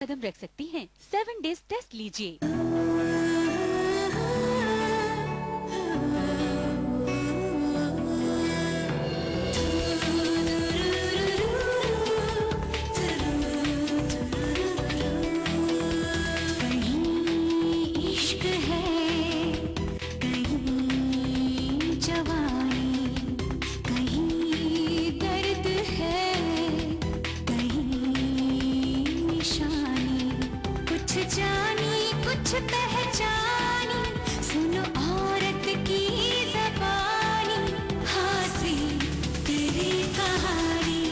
कदम रख सकती हैं। 7 डेज टेस्ट लीजिए। कुछ पहचानी सुनो औरत की ज़बानी, हंसी तेरी कहानी,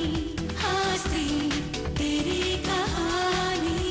हंसी तेरी कहानी।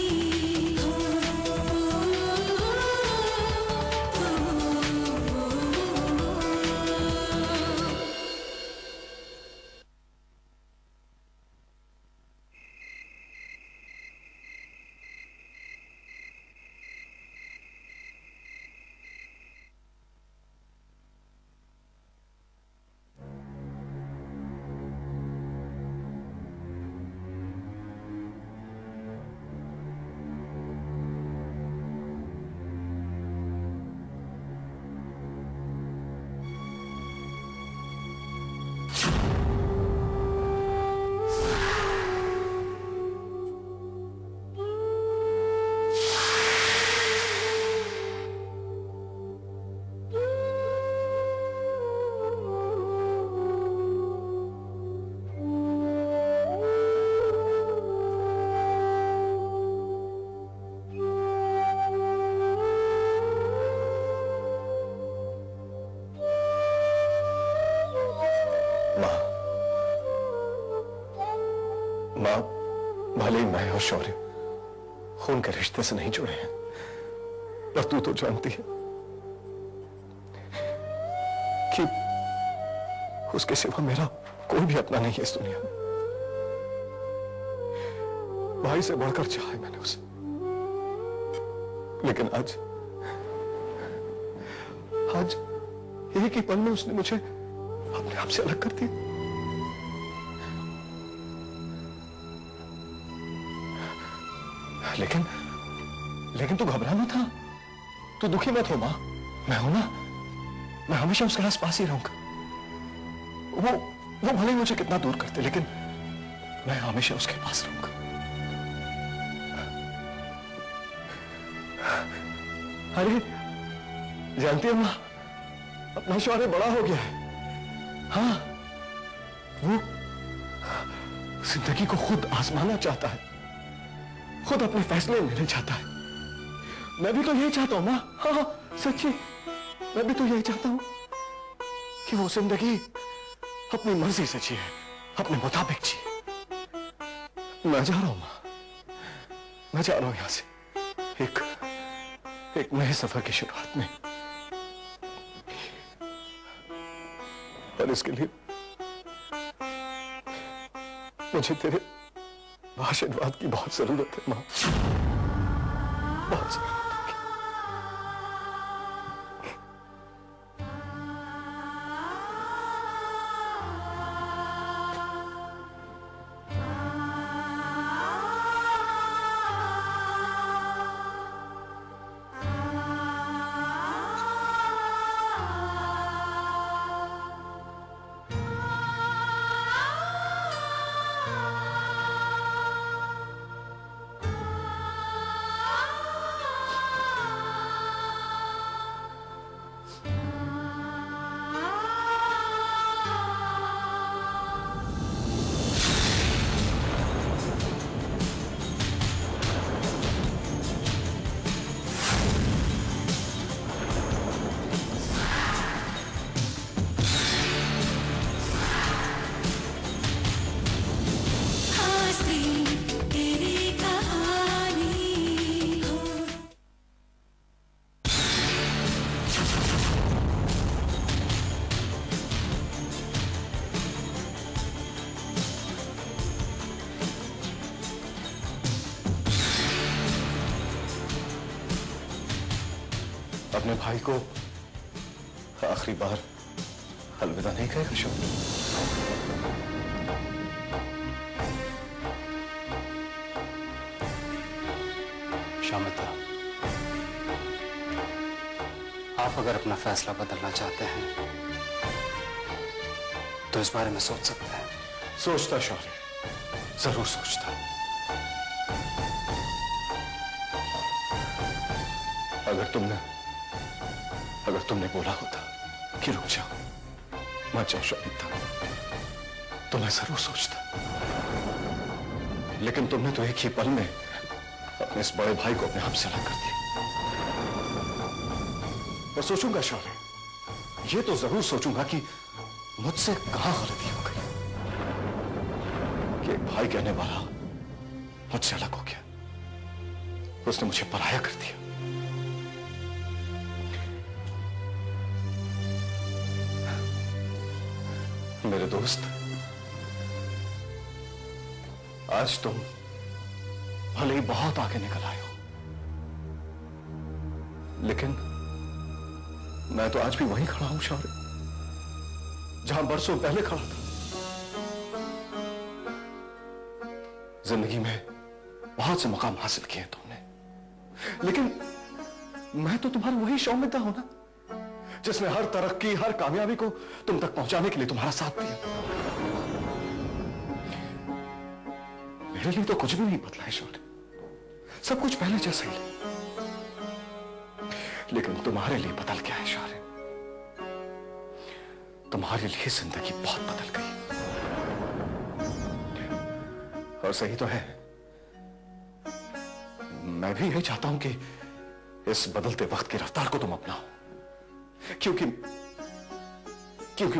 माँ, भले ही मैं और शौर्य खून के रिश्ते से नहीं जुड़े हैं, पर तू तो जानती है कि उसके सिवा मेरा कोई भी अपना नहीं है इस दुनिया में। भाई से बढ़कर चाहा है मैंने उसे, लेकिन आज एक ही पल में उसने मुझे अपने आप से अलग कर दिया। लेकिन तू घबराना था, तू दुखी मत हो मां, मैं हूं ना, मैं हमेशा उसके पास ही रहूंगा। वो भले ही मुझे कितना दूर करते, लेकिन मैं हमेशा उसके पास रहूंगा। अरे जानती है मां, अपना शौर्य बड़ा हो गया है। हाँ, वो जिंदगी को खुद आजमाना चाहता है, खुद अपने फैसले लेने चाहता है। मैं भी तो यही चाहता हूं मां, हाँ सच्ची, मैं भी तो यही चाहता हूं कि वो जिंदगी अपनी मर्जी से जिए, अपने मुताबिक जिए। मैं जा रहा हूं मां, मैं जा रहा हूं यहां से एक नए सफर की शुरुआत में, पर इसके लिए मुझे तेरे आशीर्वाद की बहुत जरूरत है मां, बहुत जरूरत है। अपने भाई को आखिरी बार अलविदा नहीं कहेगा शौर्य? शामिता, आप अगर अपना फैसला बदलना चाहते हैं तो इस बारे में सोच सकते हैं। सोचता शौर्य, जरूर सोचता। अगर तुमने बोला होता कि रुक जाओ, मत जाओ शामिता, तो मैं जरूर सोचता। लेकिन तुमने तो एक ही पल में अपने इस बड़े भाई को अपने आप से अलग कर दिया। मैं सोचूंगा शौर्य, ये तो जरूर सोचूंगा कि मुझसे कहां गलती हो गई कि एक भाई कहने वाला मुझसे अलग हो गया, उसने मुझे पराया कर दिया। मेरे दोस्त, आज तुम भले ही बहुत आगे निकल आए हो, लेकिन मैं तो आज भी वहीं खड़ा हूं शौर्य, जहां बरसों पहले खड़ा था। जिंदगी में बहुत से मुकाम हासिल किए तुमने, लेकिन मैं तो तुम्हारा वही शामिता हूं ना, जिसने हर तरक्की, हर कामयाबी को तुम तक पहुंचाने के लिए तुम्हारा साथ दिया। मेरे लिए तो कुछ भी नहीं बदला है शौर्य, सब कुछ पहले जैसा ही है। लेकिन तुम्हारे लिए बदल गया है शौर्य, तुम्हारे लिए जिंदगी बहुत बदल गई। और सही तो है, मैं भी यही चाहता हूं कि इस बदलते वक्त की रफ्तार को तुम अपनाओ, क्योंकि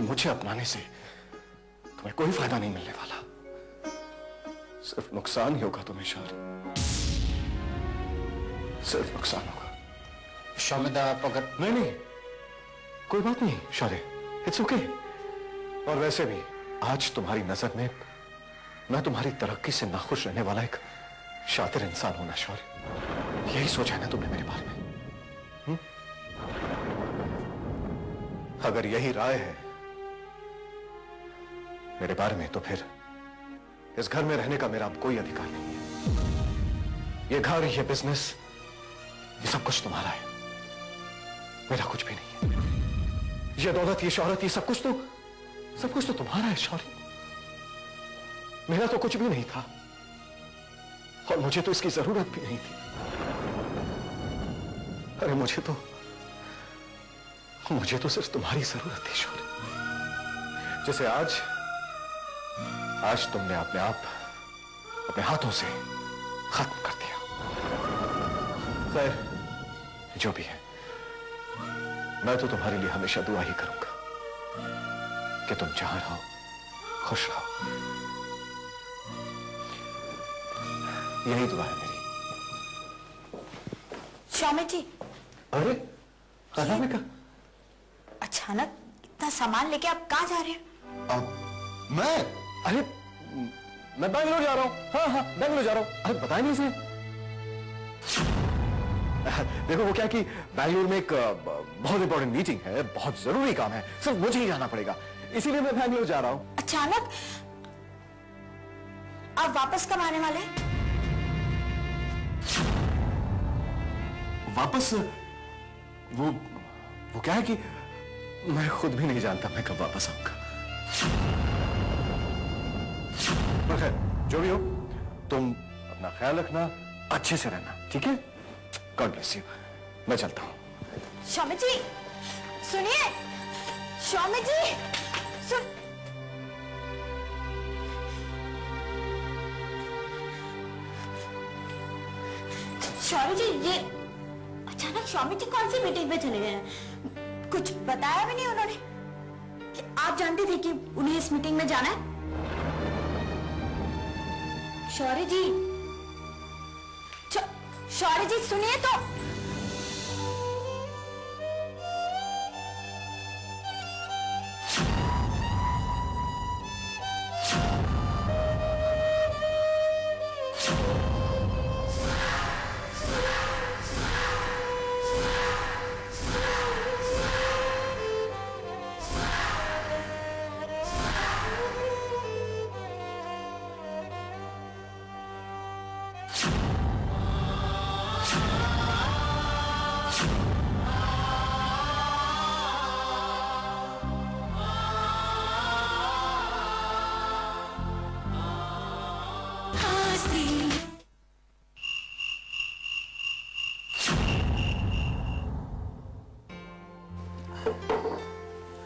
मुझे अपनाने से तुम्हें कोई फायदा नहीं मिलने वाला, सिर्फ नुकसान ही होगा तुम्हें शौर्य, सिर्फ नुकसान होगा। शामिता, आप अगर नहीं, कोई बात नहीं शौर्य, इट्स ओके। और वैसे भी आज तुम्हारी नजर में मैं तुम्हारी तरक्की से नाखुश रहने वाला एक शातिर इंसान होना शौर्य, यही सोचा है ना तुमने मेरे बारे में? अगर यही राय है मेरे बारे में, तो फिर इस घर में रहने का मेरा अब कोई अधिकार नहीं है। ये घर, ये बिजनेस, ये सब कुछ तुम्हारा है, मेरा कुछ भी नहीं है। ये दौलत, ये शौहरत, ये सब कुछ तो तुम्हारा है शौर्य, मेरा तो कुछ भी नहीं था, और मुझे तो इसकी जरूरत भी नहीं थी। अरे मुझे तो सिर्फ तुम्हारी जरूरत थी शौर्य, जिसे आज तुमने अपने हाथों से खत्म कर दिया। खैर, जो भी है, मैं तो तुम्हारे लिए हमेशा दुआ ही करूंगा कि तुम जहां रहो खुश रहो, यही दुआ है मेरी। शामित जी, अरे अनामिका, अचानक इतना सामान लेके आप कहाँ जा रहे हैं? मैं बैंगलोर जा रहा हूँ। हाँ, बैंगलोर जा रहा हूँ। अरे बताया नहीं इसे। देखो वो क्या कि बैंगलोर में एक बहुत इंपॉर्टेंट मीटिंग है, बहुत जरूरी काम है, सिर्फ मुझे ही जाना पड़ेगा, इसीलिए मैं बैंगलोर जा रहा हूँ। अचानक? आप वापस कब आने वाले हैं? वापस? वो क्या है कि मैं खुद भी नहीं जानता मैं कब वापस आऊंगा। पर खैर, जो भी हो, तुम अपना ख्याल रखना, अच्छे से रहना, ठीक है? God bless you. मैं चलता हूं। शामित जी, सुनिए। शामित जी, सुन। शौर्य जी, ये अचानक स्वामी जी कौन सी मीटिंग पे चले गए हैं? कुछ बताया भी नहीं उन्होंने कि आप जानते थे कि उन्हें इस मीटिंग में जाना है? शौर्य जी, शौर्य जी सुनिए तो।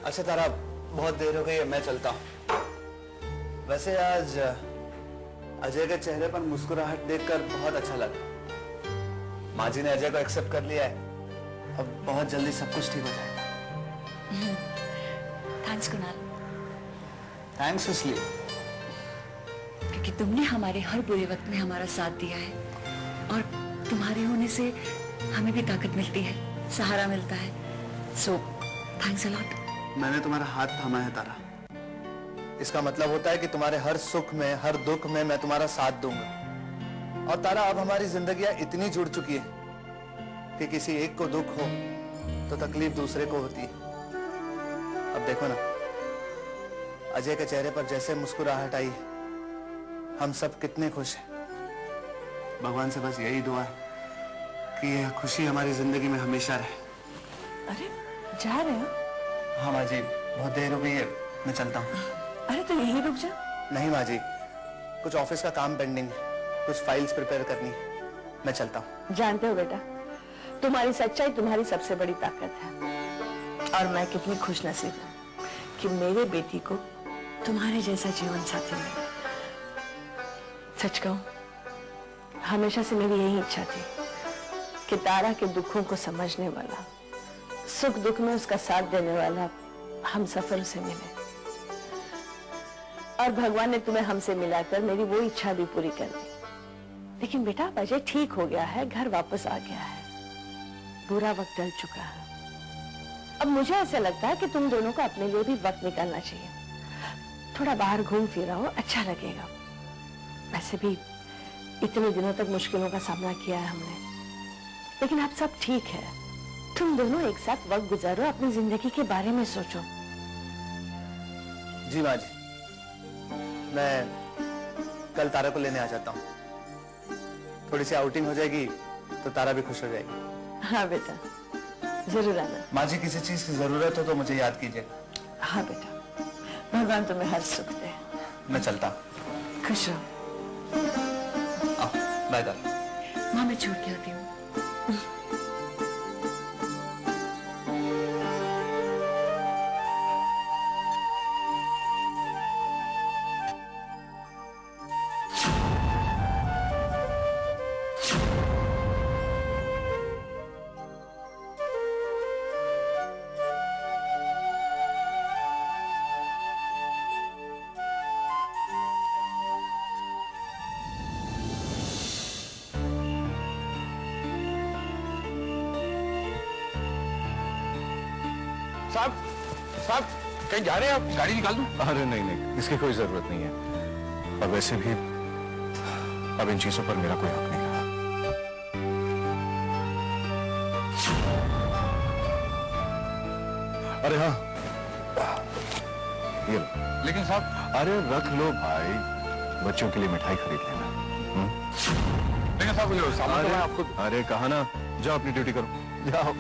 अच्छा तारा, बहुत देर हो गई है, मैं चलता हूँ। वैसे आज अजय के चेहरे पर मुस्कुराहट देखकर बहुत अच्छा लगा। माँ जी ने अजय को एक्सेप्ट कर लिया है। अब बहुत जल्दी सब कुछ ठीक हो जाएगा। थैंक्स कुणाल, थैंक्स इसलिए क्योंकि तुमने हमारे हर बुरे वक्त में हमारा साथ दिया है और तुम्हारे होने से हमें भी ताकत मिलती है, सहारा मिलता है। So thanks a lot. मैंने तुम्हारा हाथ थामा है तारा। इसका मतलब होता है कि तुम्हारे हर सुख में, हर दुख में मैं तुम्हारा साथ दूंगा। और तारा, अब हमारी जिंदगियां इतनी जुड़ चुकी है कि किसी एक को दुख हो तो तकलीफ दूसरे को होती है। अब देखो ना, अजय के चेहरे पर जैसे मुस्कुराहट आई, हम सब कितने खुश हैं। भगवान से बस यही दुआ है कि यह खुशी हमारी जिंदगी में हमेशा रहे। अरे जा रहे हो? हाँ माँ जी, बहुत देर हो गई है, मैं चलता हूँ। अरे तो यहीं रुक जा। नहीं माँ जी, कुछ ऑफिस का काम पेंडिंग है, कुछ फाइल्स प्रिपेयर करनी है, मैं चलता हूँ। जानते हो बेटा, तुम्हारी सच्चाई तुम्हारी सबसे बड़ी ताकत है। और मैं कितनी खुशनसीब हूँ कि मेरे बेटी को तुम्हारे जैसा जीवन साथी मिला। सच कहूं, हमेशा से मेरी यही इच्छा थी कि तारा के दुखों को समझने वाला, सुख दुख में उसका साथ देने वाला हम सफर उसे मिले। और भगवान ने तुम्हें हमसे मिलाकर मेरी वो इच्छा भी पूरी कर दी। लेकिन बेटा, अजय ठीक हो गया है, घर वापस आ गया है, बुरा वक्त टल चुका है। अब मुझे ऐसा लगता है कि तुम दोनों को अपने लिए भी वक्त निकालना चाहिए। थोड़ा बाहर घूम फिर आओ, अच्छा लगेगा। वैसे भी इतने दिनों तक मुश्किलों का सामना किया है हमने, लेकिन अब सब ठीक है। तुम दोनों एक साथ वक्त गुजारो, अपनी जिंदगी के बारे में सोचो। जी माँ जी, मैं कल तारा को लेने आ जाता हूँ। थोड़ी सी आउटिंग हो जाएगी तो तारा भी खुश हो जाएगी। हाँ बेटा, जरूर आना। माँ जी, किसी चीज की जरूरत हो तो मुझे याद कीजिएगा। हाँ बेटा, भगवान तुम्हें हर सुख दे। मैं चलता हूँ। खुश रहो। बाय तारा। माँ मैं छोड़ के आती हूँ। साहब, साहब, कहीं जा रहे हैं आप? गाड़ी निकाल दूं? अरे नहीं नहीं, इसकी कोई जरूरत नहीं है। और वैसे भी अब इन चीजों पर मेरा कोई हक नहीं रहा। अरे हाँ, ये लो। लेकिन साहब, अरे रख लो भाई, बच्चों के लिए मिठाई खरीद लेना। लेकिन साहब, ये सामान तो मैं आपको। अरे कहा ना, जाओ अपनी ड्यूटी करो, जाओ।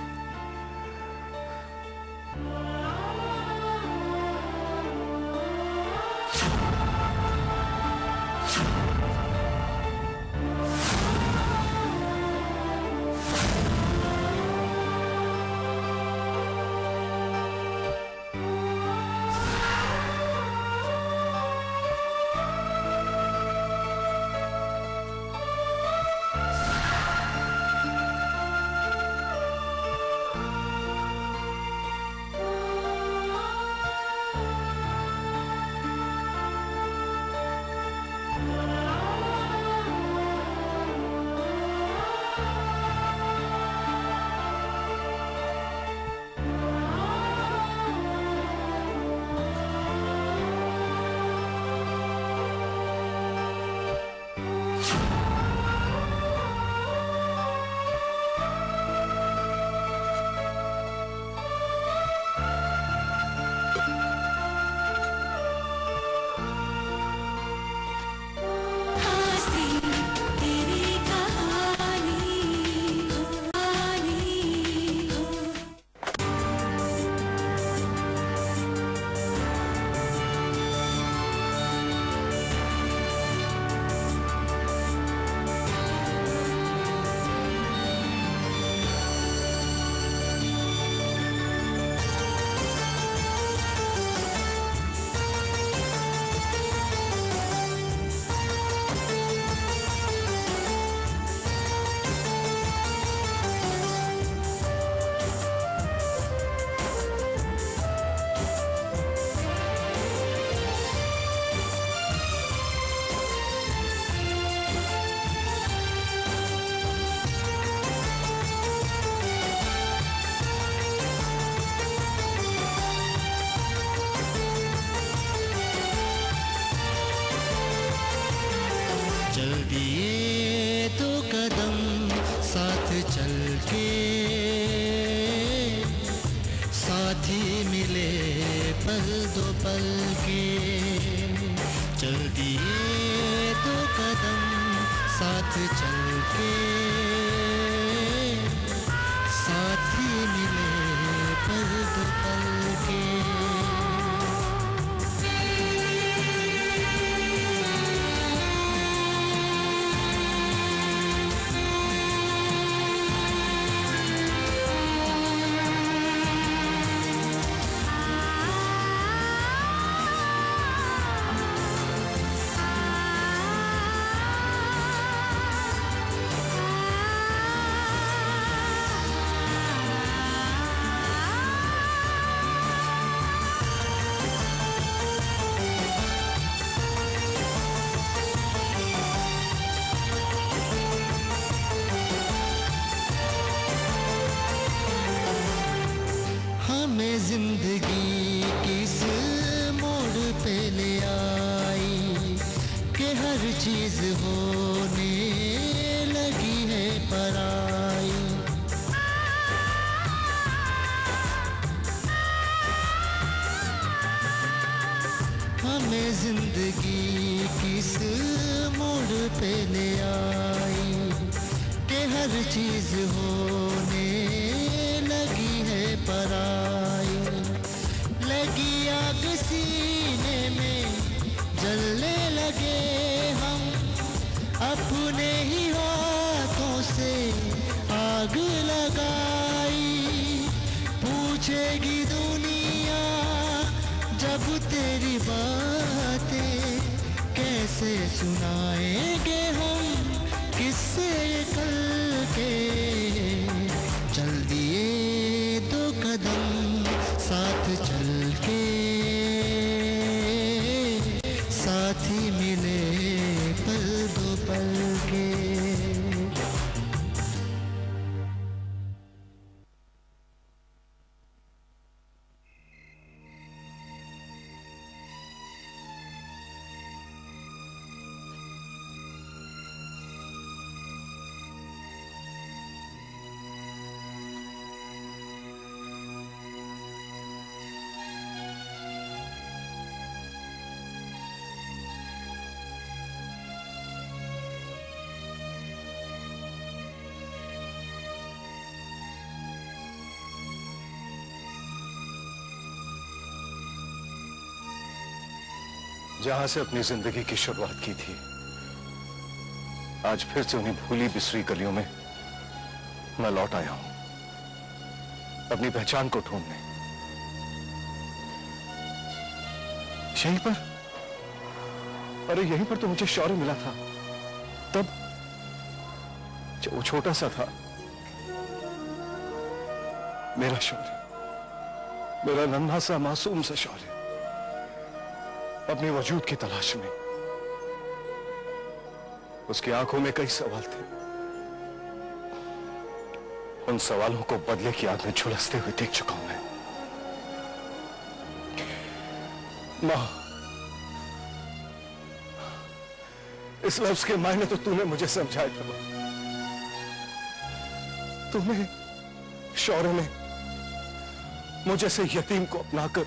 दो पल के, चल दिए दो कदम साथ चल के, साथ ही मिले पल दो पल के। हमें जिंदगी किस मोड़ पे ले आई कि हर चीज होने लगी है पराई। हमें जिंदगी किस मोड़ पे ले आई कि हर चीज होने लगी है पराई। लगी आग सीने में जलने लगे हम, अपने ही हाथों से आग लगाई। पूछेगी दुनिया जब तेरी बातें, कैसे सुनाएंगे हम किससे कल के। चल दिए दो कदम साथ चल के, साथ ही मिले पल दो पल के। जहां से अपनी जिंदगी की शुरुआत की थी, आज फिर से उन्हीं भूली बिसरी गलियों में मैं लौट आया हूं, अपनी पहचान को ढूंढने। यहीं पर, अरे यहीं पर तो मुझे शौर्य मिला था, तब जब वो छोटा सा था। मेरा शौर्य, मेरा नन्हा सा मासूम सा शौर्य, अपने वजूद की तलाश में। उसकी आंखों में कई सवाल थे। उन सवालों को बदले की आग में झुलसते हुए देख चुका हूं मैं। मां, इस लफ्ज के मायने तो तूने मुझे समझाए थे मां। तुम्हें, शौर्य ने मुझे से यतीम को अपनाकर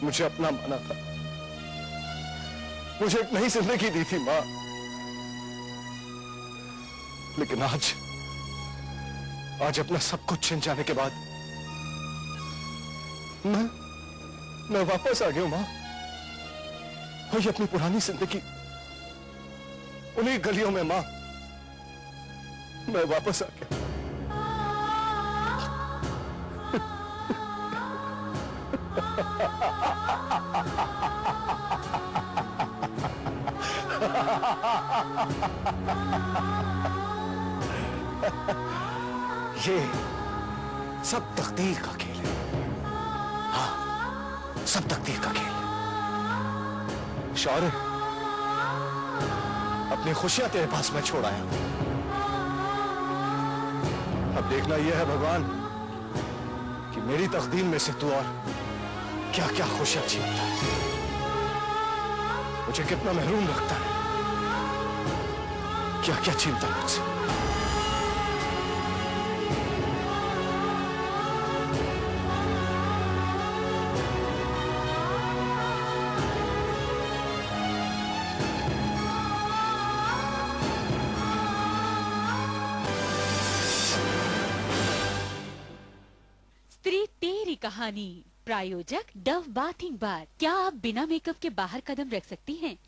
मुझे अपना माना था, मुझे एक नई जिंदगी दी थी मां। लेकिन आज अपना सब कुछ छिन जाने के बाद मैं वापस आ गया हूं मां। वही अपनी पुरानी जिंदगी, उन्हीं गलियों में मां, मैं वापस आ गया। ये सब तकदीर का खेल है। हाँ, सब तकदीर का खेल है। शौर्य, अपनी खुशियां तेरे पास मैं छोड़ आया। अब देखना यह है भगवान कि मेरी तकदीर में से तू और क्या क्या खुशियां छीनता है, मुझे कितना महरूम रखता है, क्या क्या छीनता है मुझसे। कहानी। प्रायोजक डव बाथिंग बार। क्या आप बिना मेकअप के बाहर कदम रख सकती हैं?